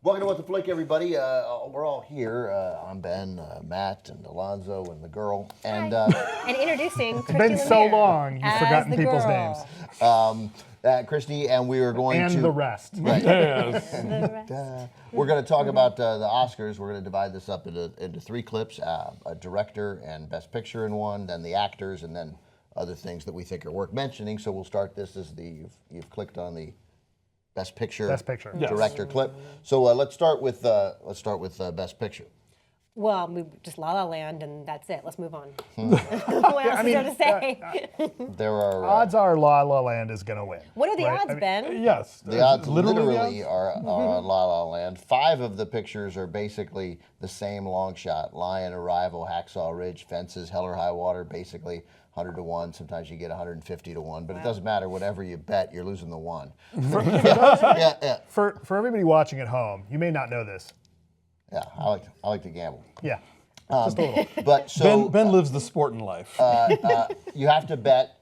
Welcome to What the Flick, everybody. We're all here. I'm Ben, Matt, and Alonzo, and the girl. And And introducing It's been so long, you've forgotten people's names. Christy, and we are going to... And the rest. Right. The We're going to talk about the Oscars. We're going to divide this up into three clips, a director and Best Picture in one, then the actors, and then other things that we think are worth mentioning. So we'll start this as you've clicked on the Best Picture, director clip. So let's start with Best Picture. Well, we just La La Land, and that's it. Let's move on. What else is there to say? There are Odds are La La Land is going to win. What are the right? odds, Ben? Yes. the odds literally are on La La Land. 5 of the pictures are basically the same long shot: Lion, Arrival, Hacksaw Ridge, Fences, Hell or High Water. Basically 100 to 1. Sometimes you get 150 to 1, but it doesn't matter. Whatever you bet, you're losing the 1. For everybody watching at home, you may not know this. Yeah, I like to gamble. Yeah. Just a little. But so Ben lives the sporting life. you have to bet.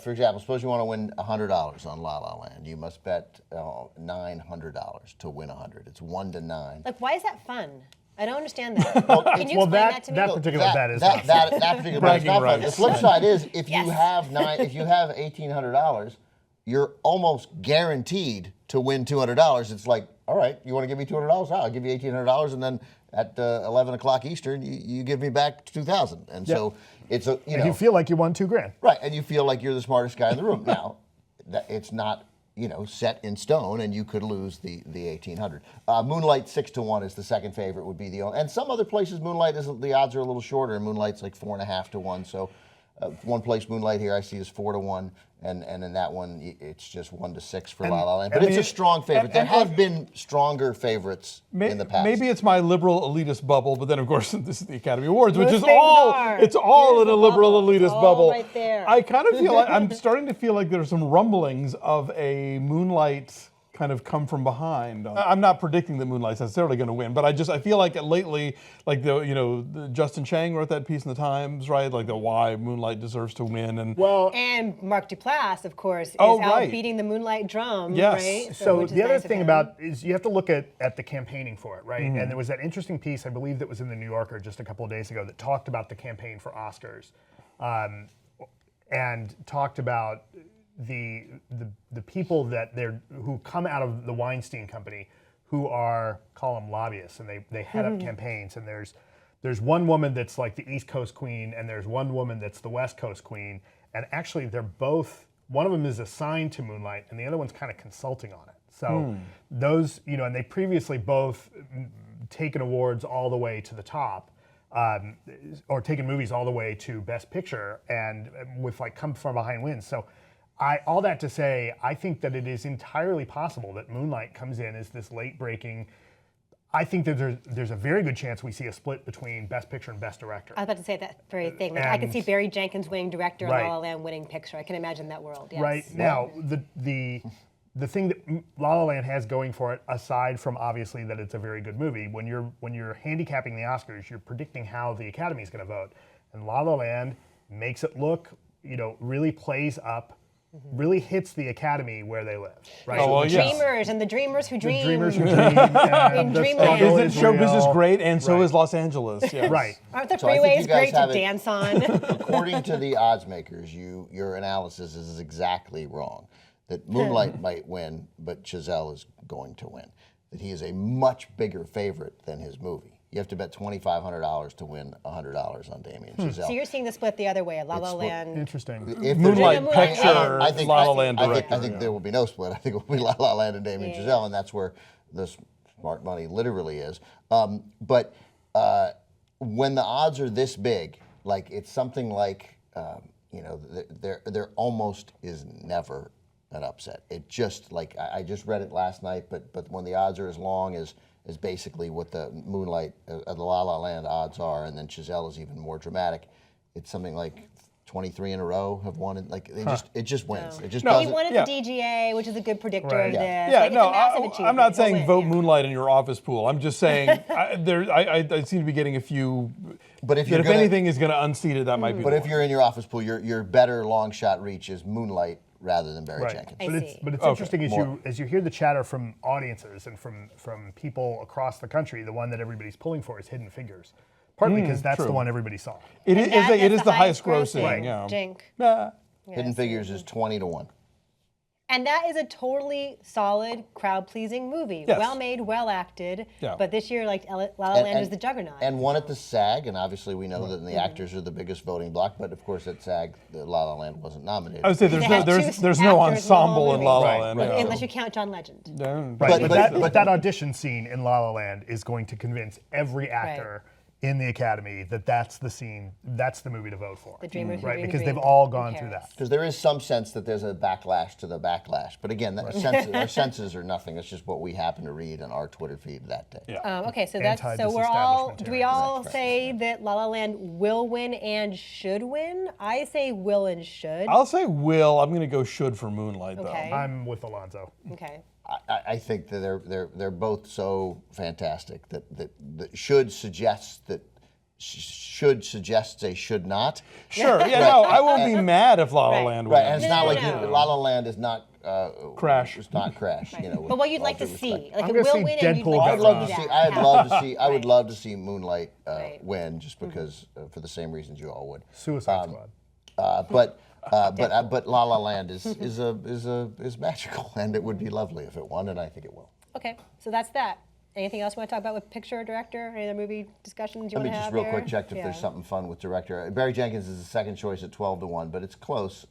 For example, suppose you want to win $100 on La La Land. You must bet $900 to win 100. It's 1 to 9. Like, why is that fun? I don't understand that. Can you explain that to me? that particular bet is that particular bet is not fun. The rights. flip side is if Yes. you have $1,800, you're almost guaranteed to win $200. It's like, all right, you want to give me $200? I'll give you $1,800, and then at 11 o'clock Eastern, you give me back $2,000. And so it's a And you feel like you won $2,000. right, and you feel like you're the smartest guy in the room. Now, it's not set in stone, and you could lose the 1,800. Moonlight 6 to 1 is the second favorite. Would be the only, and some other places Moonlight is the odds are a little shorter. Moonlight's like 4.5 to 1. So one place Moonlight here I see is 4 to 1, and in that one it's just 1 to 6 for La La Land. But it's a strong favorite. There have been stronger favorites in the past. Maybe it's my liberal elitist bubble, but then of course this is the Academy Awards, which Those is things all are. it's all Here's in a the liberal bubble. It's elitist all bubble. right there. I kind of feel like I'm starting to feel like there's some rumblings of a Moonlight kind of come from behind. I'm not predicting that Moonlight's necessarily going to win, but I feel like lately, like the Justin Chang wrote that piece in the Times, right? Like the why Moonlight deserves to win, and Well, And Mark Duplass, of course, is Oh, out right. beating the Moonlight drum, Yes. right? so which is the other nice of thing him. about is you have to look at the campaigning for it, right? And there was that interesting piece, I believe, that was in the New Yorker just a couple of days ago that talked about the campaign for Oscars, and talked about the people who come out of the Weinstein Company who call them lobbyists, and they head up campaigns, and there's one woman that's like the East Coast queen, and there's one woman that's the West Coast queen, and actually they're both, one of them is assigned to Moonlight and the other one's kind of consulting on it. So those, and they previously both taken awards all the way to the top, or taken movies all the way to Best Picture, and with like come from behind wins. So all that to say, I think that it is entirely possible that Moonlight comes in as this late breaking. I think that there's a very good chance we see a split between Best Picture and Best Director. I was about to say that very thing. Like, I can see Barry Jenkins winning director and Right. La La Land winning picture. I can imagine that world. Yes. Right now, the thing that La La Land has going for it, aside from obviously that it's a very good movie, when you're handicapping the Oscars, you're predicting how the Academy is going to vote, and La La Land makes it look, really plays up. Really hits the Academy where they live, right? Oh, well, yeah. Dreamers and the dreamers who dream. The dreamers who dream, and In the Dreamland. struggle isn't is show business real. great, and so Right. is Los Angeles. Yes. Right. Aren't the So I think freeways you guys great to have it- dance on? According to the odds makers, your analysis is exactly wrong. That Moonlight might win, but Chazelle is going to win. That he is a much bigger favorite than his movie. You have to bet $2,500 to win $100 on Damien Chazelle. So you're seeing the split the other way, La La split. Land. Interesting. If Moonlight Moonlight picture, I think- La La Land I director. think there will be no split. I think it will be La La Land and Damien Chazelle, and that's where the smart money literally is. But when the odds are this big, like it's something like, there almost is never an upset. It just like I just read it last night, but when the odds are as long as basically what the Moonlight, the La La Land odds are, and then Chazelle is even more dramatic. It's something like 23 in a row have won it. Like it just wins. It just He doesn't. won at Yeah. the DGA, which is a good predictor Right. of Yeah. this. Yeah, Like, no, it's a massive achievement. I'm not He'll saying win, vote yeah. Moonlight in your office pool. I'm just saying I seem to be getting a few. But if that you're if gonna- anything is going to unseat it, that might be. But the if one. you're in your office pool, your better long shot reach is Moonlight rather than Barry Right. Jenkins. I But see. it's interesting as you hear the chatter from audiences and from people across the country. The one that everybody's pulling for is Hidden Figures, partly because that's true. the one everybody saw. It And is. that It gets is the highest grossing. Right. Yeah. Jink. Nah. Hidden Figures is 20-1. And that is a totally solid, crowd-pleasing movie. Yes. Well made, well acted. Yeah. But this year, like, La La Land is the juggernaut. And won at the SAG, and obviously we know that the actors are the biggest voting block. But of course, at SAG, the La La Land wasn't nominated. I would say They there's had no two there's no actors in the whole ensemble in La La movie. Land. Right. yeah. Unless you count John Legend. Yeah. Right, But- but that audition scene in La La Land is going to convince every actor in the Academy that that's the scene, that's the movie to vote for. The dreamers who right? dream Because dream they've all in gone through Paris. that. Because there is some sense that there's a backlash to the backlash. But again, our senses are nothing. It's just what we happen to read on our Twitter feed that day. Yeah. Okay, so that's so we're all. Do we all say that La La Land will win and should win? I say will and should. I'll say will. I'm going to go should for Moonlight Okay. though. I'm with Alonzo. Okay. I think that they're both so fantastic that should suggest they should not. Sure. Yeah. No, I won't be mad if La La Right. Land Right, wins. and it's No, not no, like no. La La Land is not Crash. It's not Crash. You know, But what you'd with like all to due see, respect. like I'm it gonna will say win and you'd Deadpool like I'd to love see to see. that I'd love to happen. see. I would Right. love to see Moonlight Right. win, just because for the same reasons you all would. Suicide Squad. But La La Land is magical, and it would be lovely if it won, and I think it will. Okay, so that's that. Anything else you want to talk about with picture or director? Any other movie discussions you Let me want to just have real here? quick check if there's something fun with director. Barry Jenkins is the second choice at 12-1, but it's close.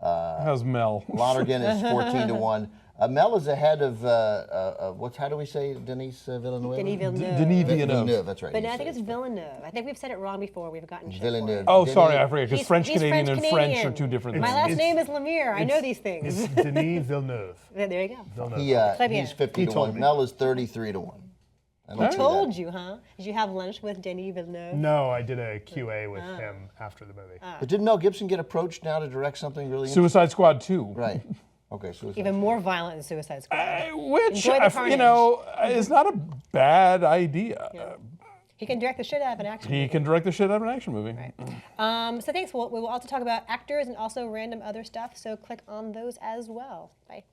How's Mel? Lonergan is 14-1. Mel is ahead of how do we say Denis Villeneuve? Denis Villeneuve. Denis Villeneuve. That's right. But you no, I think say it's Villeneuve. I think we've said it wrong before. We've gotten shit for Villeneuve. it. Oh, Denis- sorry, I forget because He's French Canadian and French are French-Canadian. two different My things. last It's- name is Lemire. I know these things. It's Denis Villeneuve. There you go. Villeneuve. Très bien. He's 50 He to told 1. me. Mel is 33-1. I don't see Told that. you, huh? Did you have lunch with Denis Villeneuve? No, I did a QA with him after the movie. But didn't Mel Gibson get approached now to direct something really interesting? Suicide Squad 2. Right. Okay, so Even more violent than Suicide Squad. Which, Enjoy the you know, is not a bad idea. He can direct the shit out of an action He movie. can direct the shit out of an action movie. So thanks. We will also talk about actors and also random other stuff. So click on those as well. Bye.